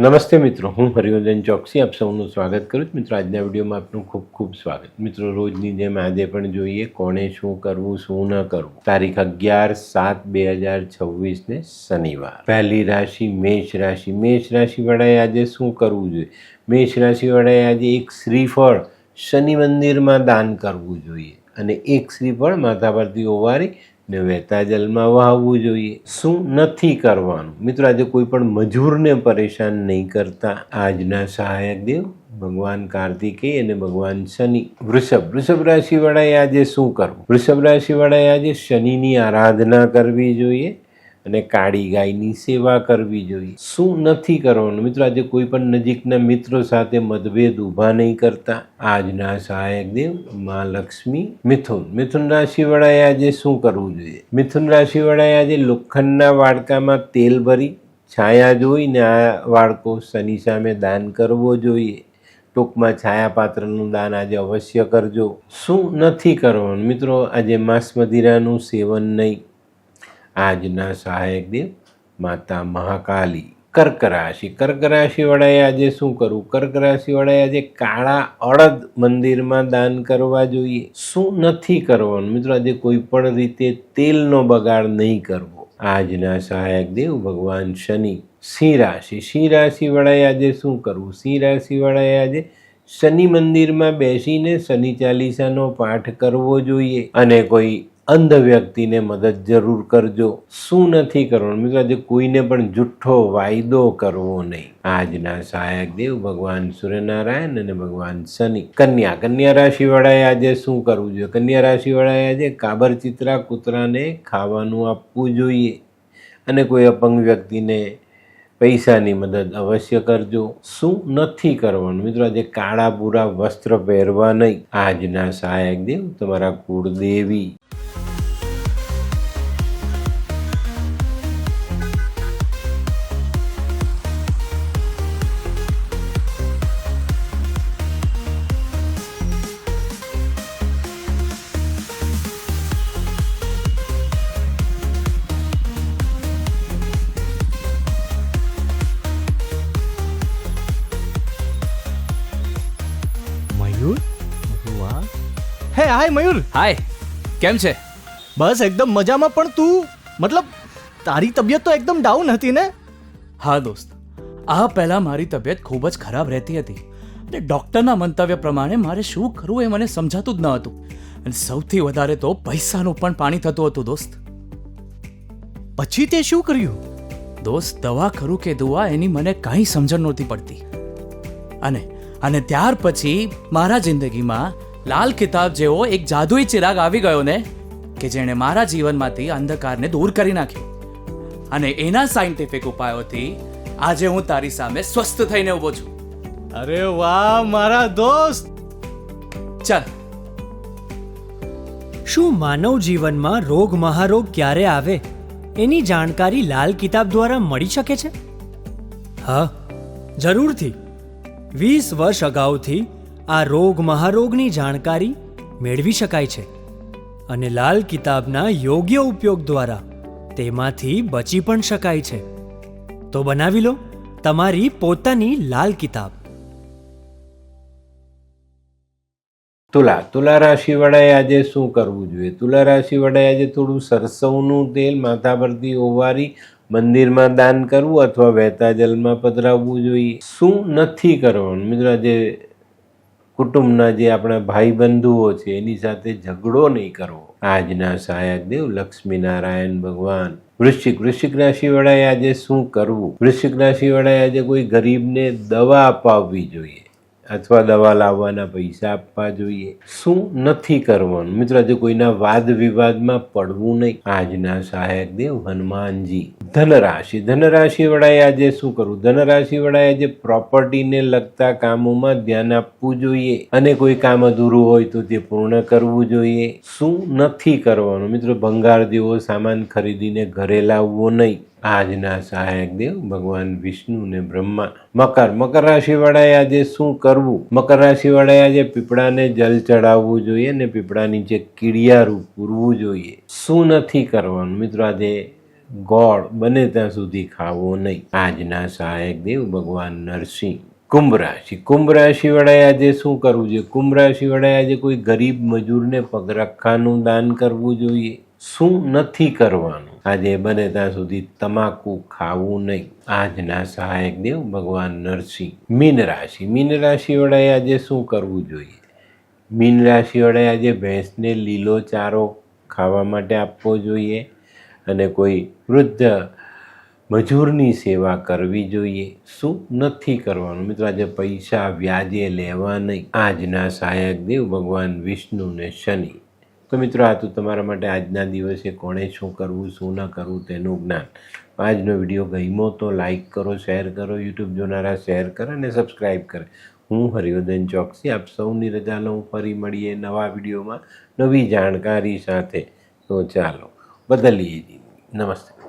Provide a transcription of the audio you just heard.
નમસ્તે મિત્રો, હું હરિવર્ધન ચોકસી આપ સૌનું સ્વાગત કરું છું. મિત્રો, આજના વિડીયોમાં આપનું ખૂબ ખૂબ સ્વાગત. મિત્રો, રોજની જેમ આજે પણ જોઈએ કોણે શું કરવું શું ન કરવું. તારીખ 11/7/2026 ને શનિવાર. પહેલી રાશિ મેષ રાશિ. મેષ રાશિવાળાએ આજે શું કરવું જોઈએ? મેષ રાશિવાળાએ આજે એક શ્રીફળ શનિ મંદિરમાં દાન કરવું જોઈએ અને એક શ્રીફળ માથા પરથી ઓવારી ને વહેતા જલમાં વહાવવું જોઈએ. શું નથી કરવાનું? મિત્રો, આજે કોઈ પણ મજૂરને પરેશાન નહીં કરતા. આજના સહાયક દેવ ભગવાન કાર્તિકેય અને ભગવાન શનિ. વૃષભ રાશિવાળાએ આજે શું કરવું? વૃષભ રાશિવાળાએ આજે શનિની આરાધના કરવી જોઈએ અને કાળી ગાયની સેવા કરવી જોઈએ. શું નથી કરવાનું? મિત્રો, આજે કોઈ પણ નજીકના મિત્રો સાથે મતભેદ ઊભા નહીં કરતા. આજના સહાયક દેવ મા લક્ષ્મી. મિથુન રાશિવાળાએ આજે શું કરવું જોઈએ? મિથુન રાશિવાળાએ આજે લોખંડના વાડકામાં તેલ ભરી છાયા જોઈને આ વાડકો શનિ સામે દાન કરવો જોઈએ. ટૂંકમાં છાયાપાત્રનું દાન આજે અવશ્ય કરજો. શું નથી કરવાનું? મિત્રો, આજે માંસ મદિરાનું સેવન નહીં. આજના સહાયક દેવ માતા મહાકાલી. કર્ક રાશિવાળાએ આજે શું કરવું? કર્ક રાશિવાળાએ આજે કાળા અડદ મંદિરમાં દાન કરવા જોઈએ. શું નથી કરવાનું? મિત્રો, આજે કોઈ પણ રીતે તેલનો બગાડ નહીં કરવો. આજના સહાયક દેવ ભગવાન શનિ. સિંહ રાશિવાળાએ આજે શું કરવું? સિંહ રાશિવાળાએ આજે શનિ મંદિરમાં બેસીને શનિ ચાલીસાનો પાઠ કરવો જોઈએ અને કોઈ અંધ વ્યક્તિને મદદ જરૂર કરજો. શું નથી કરવાનું? મિત્રો, આજે કોઈને પણ જુઠ્ઠો વાયદો કરવો નહીં. આજના સહાયક દેવ ભગવાન સૂર્યનારાયણ અને ભગવાન શનિ. કન્યા રાશિવાળાએ આજે શું કરવું જોઈએ? કન્યા રાશિવાળાએ આજે કાબરચિત્રા કૂતરાને ખાવાનું આપવું જોઈએ અને કોઈ અપંગ વ્યક્તિને પૈસાની મદદ અવશ્ય કરજો. શું નથી કરવાનું? મિત્રો, આજે કાળા ભૂરા વસ્ત્ર પહેરવા નહીં. આજના સહાયક દેવ તમારા કુળદેવી. હે હાય મયુર. હાય, કેમ છે? બસ એકદમ મજામાં. પણ તું તારી તબિયત તો એકદમ ડાઉન હતી ને? હા દોસ્ત, આ પહેલાં મારી તબિયત ખૂબ જ ખરાબ રહેતી હતી અને ડૉક્ટરના મંતવ્ય પ્રમાણે મારે શું કરવું એ મને સમજાતું જ ન હતું. અને સૌથી વધારે તો પૈસાનું પણ પાણી થતું હતું દોસ્ત. પછી તે શું કર્યું? દોસ્ત, દવા કરું કે દુઆ એની મને કાંઈ સમજણ નહોતી પડતી. અને ત્યાર પછી મારા જિંદગીમાં લાલ કિતાબ જેવો એક જાદુઈ ચિરાગ આવી ગયો ને કે જેણે મારા જીવનમાંથી અંધકારને દૂર કરી નાખ્યો. અને એના સાયન્ટિફિક ઉપાયોથી આજે હું તારી સામે સ્વસ્થ થઈને ઊભો છું. અરે વાહ મારા દોસ્ત. ચાલ. શું માનવ જીવનમાં રોગ મહારોગ ક્યારે આવે એની જાણકારી લાલ કિતાબ દ્વારા મળી શકે છે? હા, જરૂરથી. 20 વર્ષ અગાઉથી આ રોગ મહારોગની જાણકારી મેળવી શકાય છે અને લાલ કિતાબના યોગ્ય ઉપયોગ દ્વારા તેમાંથી બચી પણ શકાય છે. તો બનાવી લો તમારી પોતાની લાલ કિતાબ. તુલા રાશિવાળાએ આજે શું કરવું જોઈએ? તુલા રાશિવાળાએ આજે થોડું સરસવનું તેલ માથા પરથી ઓવારી મંદિરમાં દાન કરવું અથવા વહેતા જલમાં પધરાવવું જોઈએ. શું નથી કરવાનું? મિત્રો, આજે કુટુંબના જે આપણા ભાઈ બંધુઓ છે એની સાથે ઝઘડો નહીં કરવો. આજના સહાયક દેવ લક્ષ્મીનારાયણ ભગવાન. વૃશ્ચિક રાશિવાળાએ આજે શું કરવું? વૃશ્ચિક રાશિવાળાએ આજે કોઈ ગરીબને દવા અપાવવી જોઈએ અથવા દવા લાવવાના પૈસા આપવા જોઈએ. શું નથી કરવાનું? મિત્રો, આજે કોઈના વાદ વિવાદમાં પડવું નહીં. આજના સહાયક દેવ હનુમાનજી. ધનરાશિવાળાએ આજે શું કરવું? ધનરાશિવાળાએ આજે પ્રોપર્ટીને લગતા કામોમાં ધ્યાન આપવું જોઈએ અને કોઈ કામ અધૂરું હોય તો તે પૂર્ણ કરવું જોઈએ. શું નથી કરવાનું? મિત્રો, ભંગાર જેવો સામાન ખરીદીને ઘરે લાવવો નહીં. આજના સહાયક દેવ ભગવાન વિષ્ણુ ને બ્રહ્મા. મકર રાશિવાળાએ આજે શું કરવું? મકર રાશિવાળાએ આજે પીપળાને જલ ચડાવવું જોઈએ અને પીપળા નીચે કીડિયારું પૂરવું જોઈએ. શું નથી કરવાનું? મિત્રો, આજે ગોળ બને ત્યાં સુધી ખાવો નહીં. આજના સહાયક દેવ ભગવાન નરસિંહ. કુંભ રાશિ. કુંભ રાશિ વડાએ આજે શું કરવું જોઈએ? કુંભ રાશિ વડાએ આજે કોઈ ગરીબ મજૂરને પગરખાનું દાન કરવું જોઈએ. શું નથી કરવાનું? આજે બને ત્યાં સુધી તમાકુ ખાવું નહીં. આજના સહાયક દેવ ભગવાન નરસિંહ. મીન રાશિ. મીન રાશિ વડાએ આજે શું કરવું જોઈએ? મીન રાશિ વડાએ આજે ભેંસને લીલો ચારો ખાવા માટે આપવો જોઈએ અને કોઈ વૃદ્ધ મજૂરની સેવા કરવી જોઈએ. શું નથી કરવાનું? મિત્રો, આજે પૈસા વ્યાજે લેવા નહીં. આજના સહાયક દેવ ભગવાન વિષ્ણુ ને શનિ. તો મિત્રો, આ તો તમારા માટે આજના દિવસે કોણે શું કરવું શું ન કરવું તેનું જ્ઞાન. આજનો વિડીયો ગમ્યો તો લાઈક કરો, શેર કરો, યુટ્યુબ જોનારા શેર કરે અને સબસ્ક્રાઈબ કરે. હું હરિવર્ધન ચોકસી આપ સૌની રજા લઉં. ફરી મળીએ નવા વિડીયોમાં નવી જાણકારી સાથે. તો ચાલો બદલીએ. નમસ્તે.